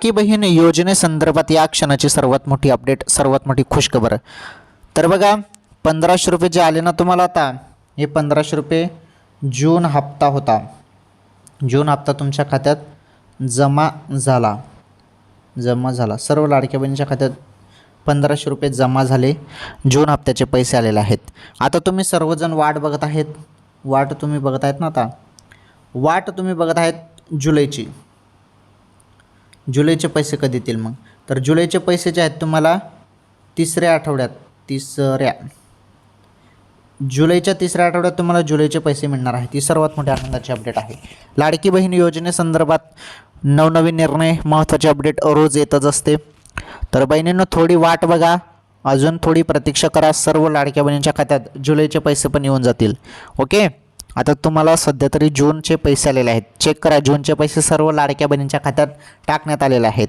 लाडकी बहीण योजनेसंदर्भात या क्षणाची सर्वात मोठी अपडेट, सर्वात मोठी खुशखबर. तर बघा, 1500 रुपये जे आले ना तुम्हाला आता, हे 1500 रुपये जून हप्ता होता. जून हप्ता तुमच्या खात्यात जमा झाला. सर्व लाडक्या बहिणीच्या खात्यात 1500 रुपये जमा झाले. जून हप्त्याचे पैसे आलेले आहेत. आता तुम्ही सर्वजण वाट बघत आहेत ना. आता वाट तुम्ही बघत आहेत जुलैचे पैसे कधी येतील मग. तर जुलैचे पैसे जे आहेत तुम्हाला जुलैच्या तिसऱ्या आठवड्यात तुम्हाला जुलैचे पैसे मिळणार आहेत. ही सर्वात मोठी आनंदाची अपडेट आहे. लाडकी बहीण योजनेसंदर्भात नवनवीन निर्णय, महत्त्वाचे अपडेट रोज येतच असते. तर बहिणींनो, थोडी वाट बघा, अजून थोडी प्रतीक्षा करा. सर्व लाडक्या बहिणींच्या खात्यात जुलैचे पैसे पण येऊन जातील. ओके, आता तुम्हाला सध्या तरी जूनचे पैसे आलेले आहेत. चेक करा, जूनचे पैसे सर्व लाडक्या बहिणींच्या खात्यात टाकण्यात आलेले आहेत.